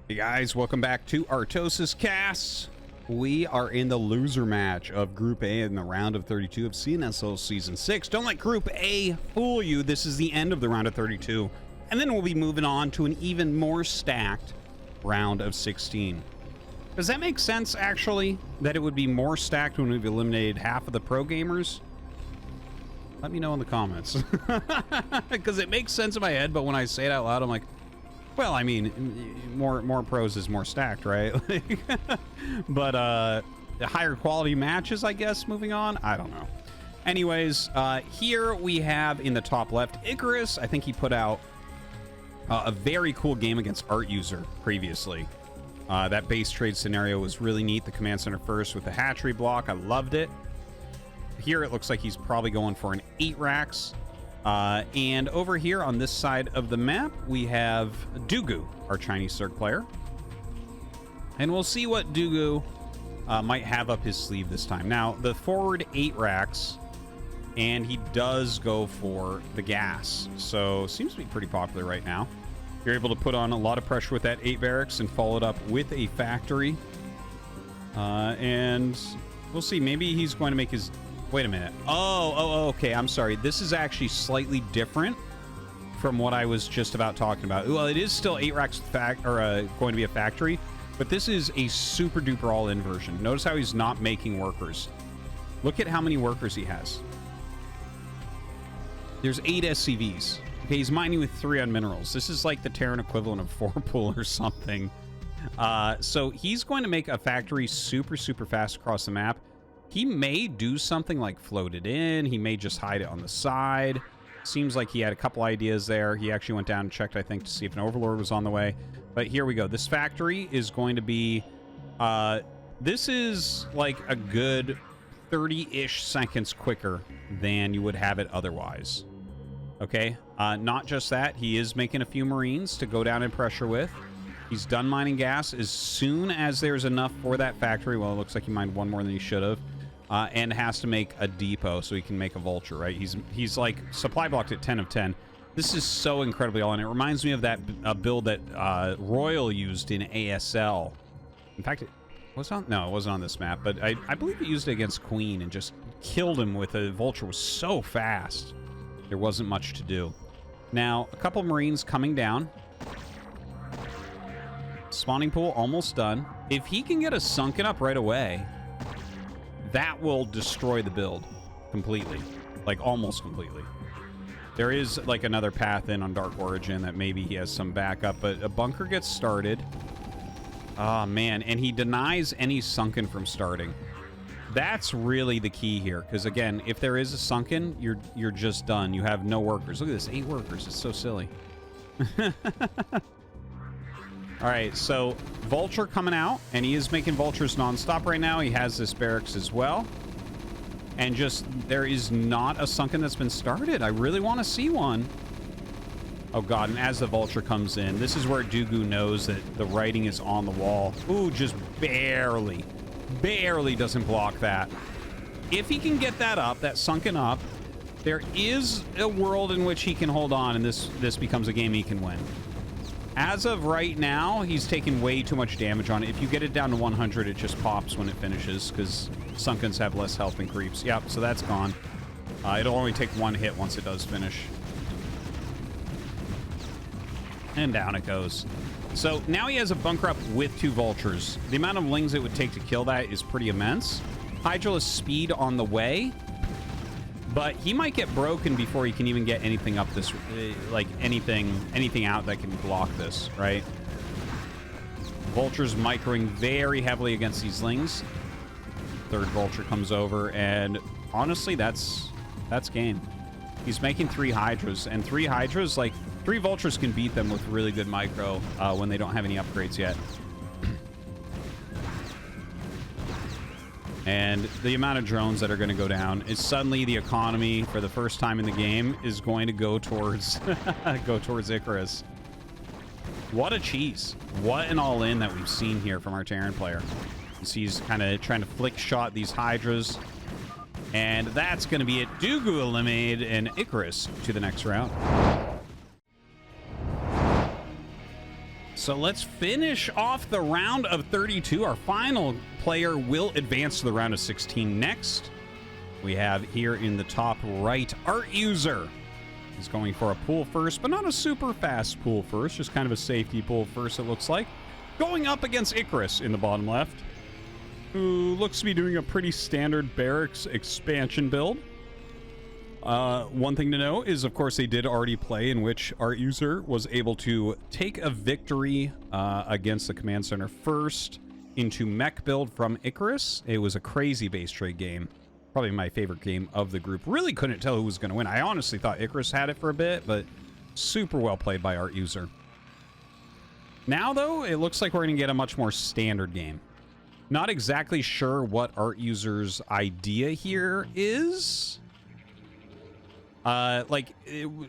Hey guys, welcome back to ArtosisCasts. We are in the loser match of Group A in the round of 32 of CNSL Season 6. Don't let Group A fool you. This is the end of the round of 32. And then we'll be moving on to an even more stacked round of 16. Does that make sense, actually? That it would be more stacked when we've eliminated half of the pro gamers? Let me know in the comments. Because it makes sense in my head, but when I say it out loud, I'm like, well, I mean, more pros is more stacked, right? But the higher quality matches, I guess, moving on. I don't know. Anyways, here we have in the top left, IcaruS. I think he put out a very cool game against ArtUser previously. That base trade scenario was really neat. The command center first with the hatchery block. I loved it. Here it looks like he's probably going for an 8 racks. And over here on this side of the map, we have DuGu, our Chinese Circ player. And we'll see what DuGu might have up his sleeve this time. Now, the forward 8 racks, and he does go for the gas. So, seems to be pretty popular right now. You're able to put on a lot of pressure with that 8 barracks and follow it up with a factory. And we'll see. Maybe he's going to make his... Wait a minute. Oh, okay. I'm sorry. This is actually slightly different from what I was just about talking about. Well, it is still 8 racks going to be a factory, but this is a super duper all-in version. Notice how he's not making workers. Look at how many workers he has. There's 8 SCVs. Okay, he's mining with 3 on minerals. This is like the Terran equivalent of 4 pool or something. So he's going to make a factory super fast across the map. He may do something like float it in. He may just hide it on the side. Seems like he had a couple ideas there. He actually went down and checked, I think, to see if an overlord was on the way. But here we go. This factory is going to be... this is like a good 30-ish seconds quicker than you would have it otherwise. Okay? Not just that. He is making a few Marines to go down in pressure with. He's done mining gas as soon as there's enough for that factory. Well, it looks like he mined one more than he should have. And has to make a depot so he can make a vulture, right? He's like supply blocked at 10 of 10. This is so incredibly all in. It reminds me of that build that Royal used in ASL. In fact, it wasn't on this map, but I believe it used it against Queen and just killed him with a vulture. It was so fast. There wasn't much to do. Now, a couple Marines coming down. Spawning pool almost done. If he can get a sunken up right away, that will destroy the build completely. Like, almost completely. There is, like, another path in on Dark Origin that maybe he has some backup, but a bunker gets started. Oh, man. And he denies any sunken from starting. That's really the key here, because, again, if there is a sunken, you're just done. You have no workers. Look at this, 8 workers. It's so silly. All right, so Vulture coming out, and he is making Vultures nonstop right now. He has this barracks as well. And just, there is not a sunken that's been started. I really want to see one. Oh, God, and as the Vulture comes in, this is where DuGu knows that the writing is on the wall. Ooh, just barely doesn't block that. If he can get that up, that sunken up, there is a world in which he can hold on, and this becomes a game he can win. As of right now, he's taking way too much damage on it. If you get it down to 100, it just pops when it finishes, because Sunkens have less health than creeps. Yep, so that's gone. It'll only take 1 hit once it does finish. And down it goes. So now he has a bunker up with 2 vultures. The amount of lings it would take to kill that is pretty immense. Hydralisk speed on the way. But he might get broken before he can even get anything up this, like anything out that can block this, right? Vulture's microing very heavily against these lings. Third vulture comes over, and honestly, that's game. He's making 3 hydras, and 3 hydras, like 3 vultures can beat them with really good micro when they don't have any upgrades yet. And the amount of drones that are going to go down is suddenly the economy for the first time in the game is going to go towards IcaruS. What a cheese. What an all-in that we've seen here from our Terran player. You see he's kind of trying to flick shot these hydras. And that's going to be it. DuGu eliminated and IcaruS to the next round. So let's finish off the round of 32. Our final player will advance to the round of 16 next. We have here in the top right, ArtUser. He's going for a pull first, but not a super fast pull first, just kind of a safety pull first, it looks like. Going up against IcaruS in the bottom left, who looks to be doing a pretty standard barracks expansion build. One thing to know is, of course, they did already play in which ArtUser was able to take a victory against the command center first into mech build from IcaruS. It was a crazy base trade game. Probably my favorite game of the group. Really couldn't tell who was going to win. I honestly thought IcaruS had it for a bit, but super well played by ArtUser. Now, though, it looks like we're going to get a much more standard game. Not exactly sure what ArtUser's idea here is.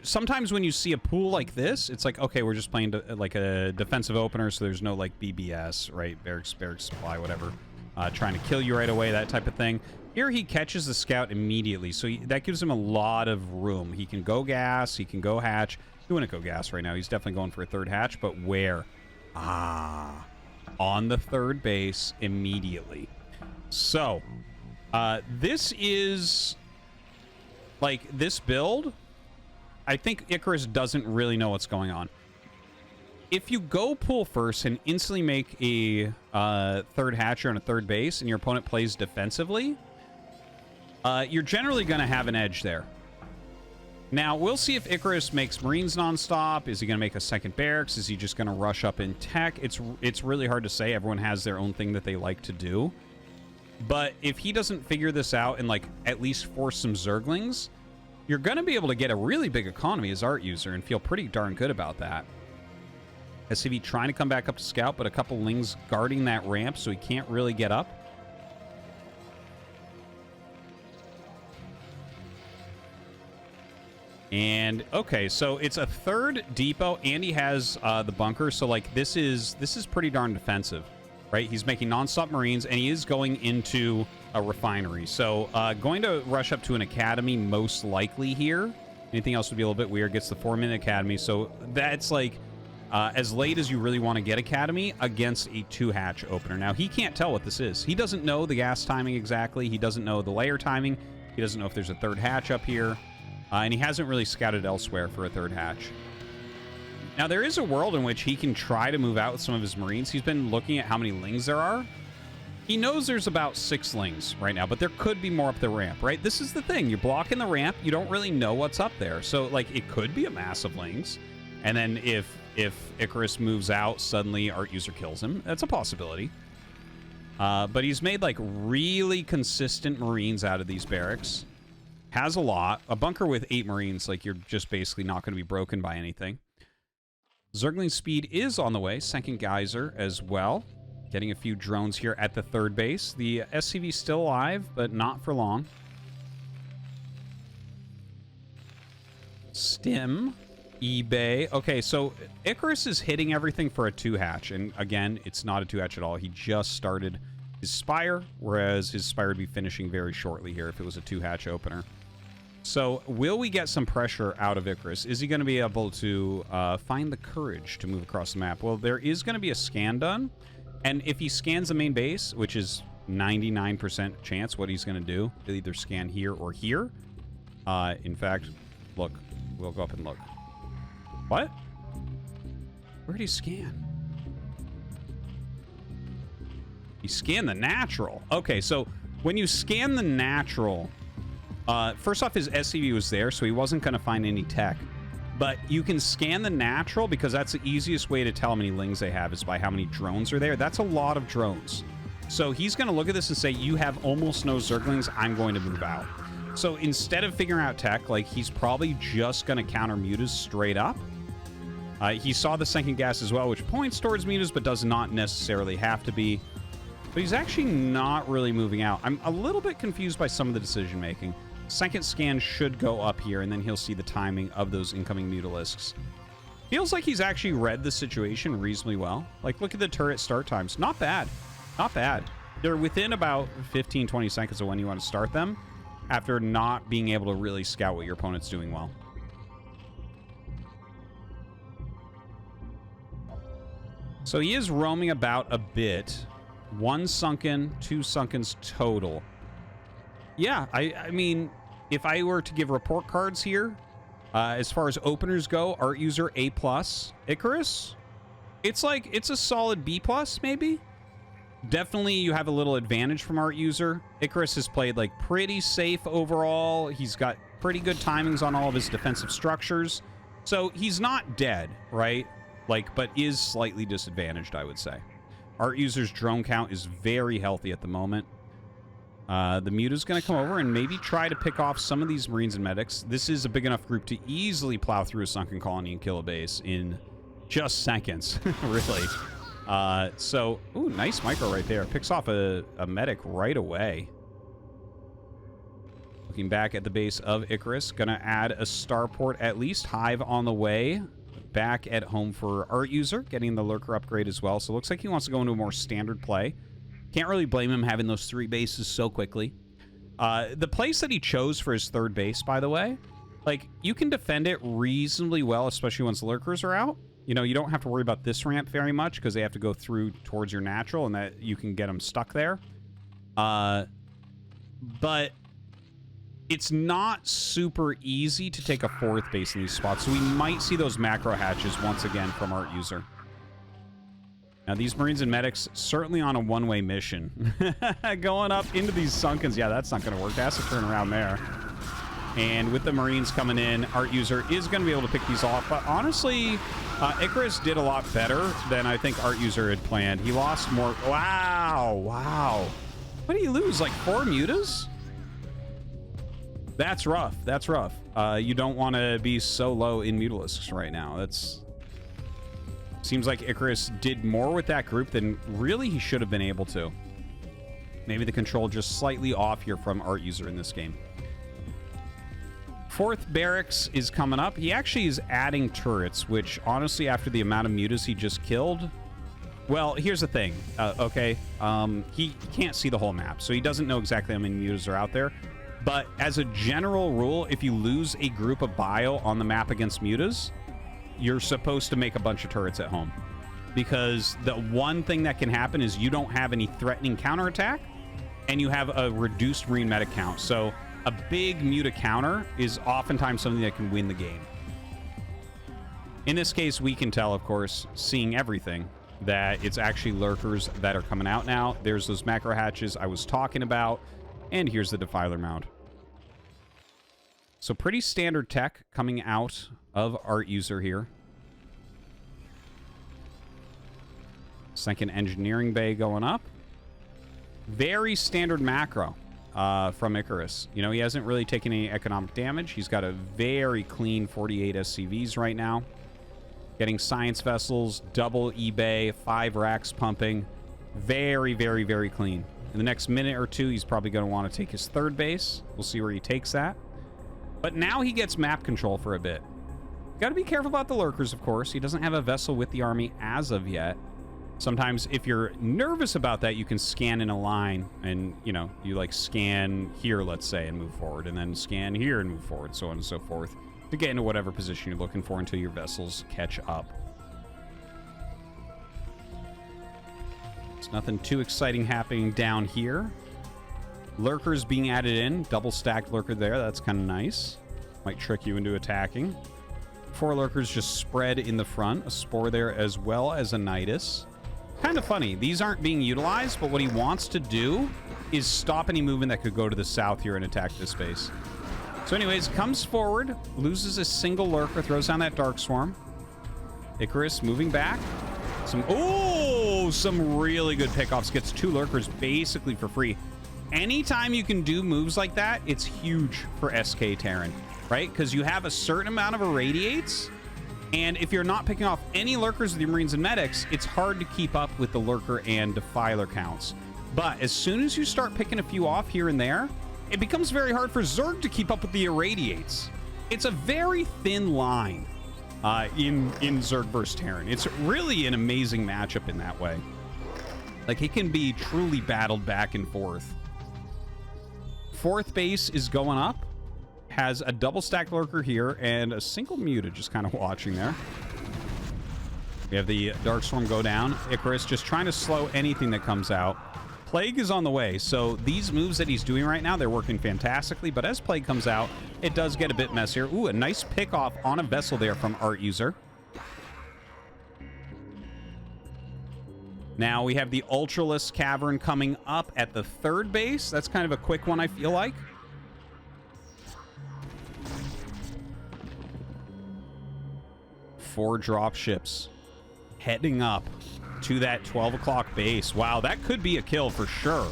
Sometimes when you see a pool like this, it's like, okay, we're just playing like a defensive opener, so there's no like BBS, right? Barracks supply, whatever. Trying to kill you right away, that type of thing. Here he catches the scout immediately, so that gives him a lot of room. He can go gas, he can go hatch. He wouldn't go gas right now. He's definitely going for a third hatch, but where? On the third base immediately. So, this is... like, this build, I think IcaruS doesn't really know what's going on. If you go pull first and instantly make a third hatcher on a third base and your opponent plays defensively, you're generally going to have an edge there. Now, we'll see if IcaruS makes Marines nonstop. Is he going to make a second barracks? Is he just going to rush up in tech? It's really hard to say. Everyone has their own thing that they like to do. But if he doesn't figure this out and, like, at least force some Zerglings, you're going to be able to get a really big economy as ArtUser and feel pretty darn good about that. SCV trying to come back up to scout, but a couple Lings guarding that ramp so he can't really get up. And, okay, so it's a third depot, and he has the bunker, so, like, this is pretty darn defensive. Right, he's making nonstop Marines, and he is going into a refinery. So, going to rush up to an academy, most likely here. Anything else would be a little bit weird. Gets the 4-minute academy. So, that's like as late as you really want to get academy against a 2-hatch opener. Now, he can't tell what this is. He doesn't know the gas timing exactly. He doesn't know the layer timing. He doesn't know if there's a third hatch up here. And he hasn't really scouted elsewhere for a third hatch. Now, there is a world in which he can try to move out with some of his Marines. He's been looking at how many Lings there are. He knows there's about 6 Lings right now, but there could be more up the ramp, right? This is the thing. You're blocking the ramp. You don't really know what's up there. So, like, it could be a massive Lings. And then if IcaruS moves out, suddenly ArtUser kills him. That's a possibility. But he's made, like, really consistent Marines out of these barracks. Has a lot. A bunker with 8 Marines, like, you're just basically not going to be broken by anything. Zergling speed is on the way. Second geyser as well. Getting a few drones here at the third base. The SCV still alive, but not for long. Stim. eBay. Okay, so IcaruS is hitting everything for a 2-hatch. And again, it's not a 2-hatch at all. He just started his Spire, whereas his Spire would be finishing very shortly here if it was a 2-hatch opener. So, will we get some pressure out of IcaruS? Is he going to be able to find the courage to move across the map? Well, there is going to be a scan done. And if he scans the main base, which is 99% chance what he's going to do, he'll either scan here or here. In fact, look. We'll go up and look. What? Where did he scan? He scanned the natural. Okay, so when you scan the natural... first off, his SCV was there, so he wasn't going to find any tech. But you can scan the natural because that's the easiest way to tell how many Lings they have is by how many drones are there. That's a lot of drones. So he's going to look at this and say, you have almost no Zerglings, I'm going to move out. So instead of figuring out tech, like, he's probably just going to counter mutas straight up. He saw the second gas as well, which points towards mutas, but does not necessarily have to be. But he's actually not really moving out. I'm a little bit confused by some of the decision-making. Second scan should go up here, and then he'll see the timing of those incoming Mutalisks. Feels like he's actually read the situation reasonably well. Like, look at the turret start times. Not bad. Not bad. They're within about 15, 20 seconds of when you want to start them, after not being able to really scout what your opponent's doing well. So he is roaming about a bit. 1 sunken, 2 sunkens total. Yeah, I mean, if I were to give report cards here, as far as openers go, ArtUser A+, IcaruS, it's a solid B+, maybe. Definitely you have a little advantage from ArtUser. IcaruS has played like pretty safe overall. He's got pretty good timings on all of his defensive structures. So he's not dead, right? Like, but is slightly disadvantaged, I would say. ArtUser's drone count is very healthy at the moment. The Muta's going to come over and maybe try to pick off some of these Marines and Medics. This is a big enough group to easily plow through a sunken colony and kill a base in just seconds, really. So, ooh, nice micro right there. Picks off a Medic right away. Looking back at the base of IcaruS, going to add a starport at least. Hive on the way. Back at home for ArtUser, getting the Lurker upgrade as well. So it looks like he wants to go into a more standard play. Can't really blame him having those 3 bases so quickly. The place that he chose for his 3rd base, by the way, like, you can defend it reasonably well, especially once Lurkers are out. You know, you don't have to worry about this ramp very much because they have to go through towards your natural and that you can get them stuck there. But it's not super easy to take a 4th base in these spots, so we might see those macro hatches once again from ArtUser. Now, these Marines and Medics certainly on a one-way mission. Going up into these sunkens. Yeah, that's not going to work. That's a turn around there. And with the Marines coming in, ArtUser is going to be able to pick these off. But honestly, IcaruS did a lot better than I think ArtUser had planned. He lost more. Wow. Wow. What do you lose? Like 4 mutas? That's rough. That's rough. You don't want to be so low in Mutalisks right now. That's... Seems like IcaruS did more with that group than really he should have been able to. Maybe the control just slightly off here from ArtUser in this game. 4th barracks is coming up. He actually is adding turrets, which honestly, after the amount of mutas he just killed... Well, here's the thing, okay? He can't see the whole map, so he doesn't know exactly how many mutas are out there. But as a general rule, if you lose a group of bio on the map against mutas, you're supposed to make a bunch of turrets at home. Because the one thing that can happen is you don't have any threatening counterattack, and you have a reduced Marine Medic count. So a big muta counter is oftentimes something that can win the game. In this case, we can tell, of course, seeing everything, that it's actually Lurkers that are coming out now. There's those macro hatches I was talking about, and here's the Defiler Mound. So pretty standard tech coming out of ArtUser here. Second engineering bay going up. Very standard macro from IcaruS. You know, he hasn't really taken any economic damage. He's got a very clean 48 SCVs right now. Getting science vessels, double eBay, 5 racks pumping. Very, very, very clean. In the next minute or two, he's probably going to want to take his 3rd base. We'll see where he takes that. But now he gets map control for a bit. Got to be careful about the Lurkers, of course. He doesn't have a vessel with the army as of yet. Sometimes if you're nervous about that, you can scan in a line and, you know, you like scan here, let's say, and move forward, and then scan here and move forward, so on and so forth, to get into whatever position you're looking for until your vessels catch up. There's nothing too exciting happening down here. Lurkers being added in. Double stacked Lurker there. That's kind of nice. Might trick you into attacking. 4 Lurkers just spread in the front. A Spore there as well as a Nidus. Kind of funny. These aren't being utilized, but what he wants to do is stop any movement that could go to the south here and attack this base. So anyways, comes forward, loses a single Lurker, throws down that Dark Swarm. IcaruS moving back. Some really good pickoffs. Gets 2 Lurkers basically for free. Anytime you can do moves like that, it's huge for SK Terran, right? Because you have a certain amount of irradiates, and if you're not picking off any Lurkers with your Marines and Medics, it's hard to keep up with the Lurker and Defiler counts. But as soon as you start picking a few off here and there, it becomes very hard for Zerg to keep up with the irradiates. It's a very thin line in Zerg versus Terran. It's really an amazing matchup in that way. Like, it can be truly battled back and forth. 4th base is going up. Has a double stacked Lurker here and a single muta just kind of watching there. We have the Darkstorm go down. IcaruS just trying to slow anything that comes out. Plague is on the way, so these moves that he's doing right now, they're working fantastically, but as Plague comes out, it does get a bit messier. Ooh, a nice pick off on a vessel there from ArtUser. Now we have the Ultralisk Cavern coming up at the third base. That's kind of a quick one, I feel like. Four dropships heading up to that 12 o'clock base. Wow, that could be a kill for sure.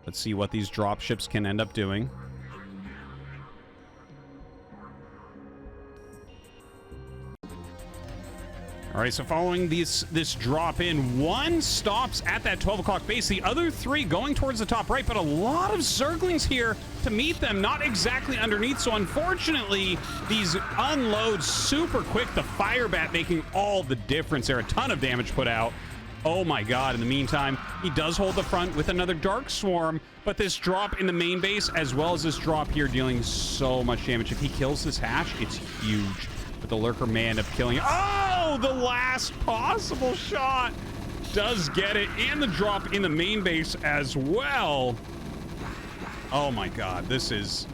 Let's see what these dropships can end up doing. All right, so following this drop in, one stops at that 12 o'clock base, the other three going towards the top right, but a lot of Zerglings here to meet them, not exactly underneath. So unfortunately, these unload super quick. The Fire Bat making all the difference there. A ton of damage put out. Oh my god. In the meantime, he does hold the front with another Dark Swarm, but this drop in the main base, as well as this drop here, dealing so much damage. If he kills this hash, it's huge. But the Lurker may end up killing it. Oh, the last possible shot does get it, and the drop in the main base as well. Oh my god, this is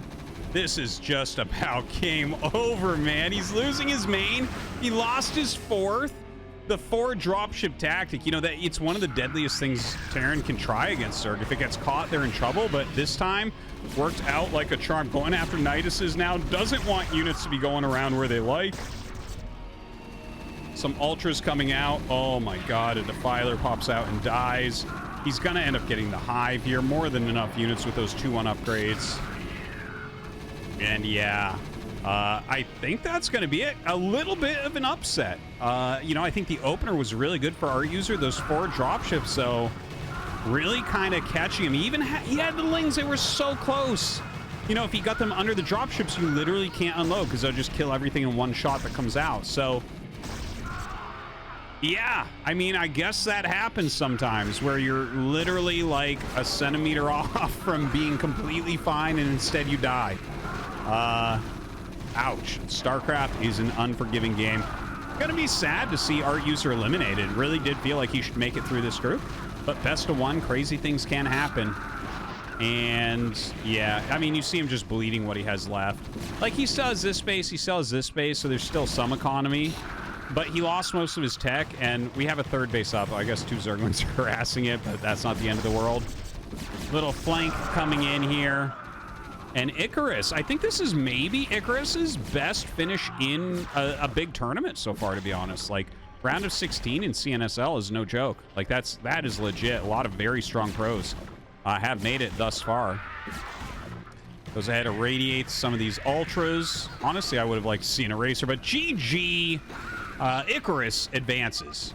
just about game over, man. He's losing his main. He lost his fourth. The 4 dropship tactic, you know, that it's one of the deadliest things Terran can try against Zerg. If it gets caught, they're in trouble, but this time worked out like a charm. Going after Niduses now, doesn't want units to be going around where they like. Some Ultras coming out. Oh my god, a Defiler pops out and dies. He's gonna end up getting the Hive here. More than enough units with those 2-1 upgrades. And yeah, I think that's going to be it. A little bit of an upset. You know, I think the opener was really good for ArtUser. Those 4 dropships, so really kind of catching him. He even he had the Lings. They were so close. You know, if he got them under the dropships, you literally can't unload because they'll just kill everything in one shot that comes out. So, yeah, I mean, I guess that happens sometimes where you're literally like a centimeter off from being completely fine and instead you die. Ouch. StarCraft is an unforgiving game. Gonna be sad to see ArtUser eliminated. Really did feel like he should make it through this group. But best of 1, crazy things can happen. And yeah, I mean, you see him just bleeding what he has left. Like, he still has this base, he still has this base, so there's still some economy. But he lost most of his tech, and we have a third base up. I guess 2 Zerglings are harassing it, but that's not the end of the world. Little flank coming in here. And IcaruS, I think this is maybe IcaruS's best finish in a big tournament so far, to be honest. Like, round of 16 in CNSL is no joke. Like, that is legit. A lot of very strong pros have made it thus far. Goes ahead, irradiates some of these Ultras. Honestly, I would have liked to see an eraser, but GG. IcaruS advances.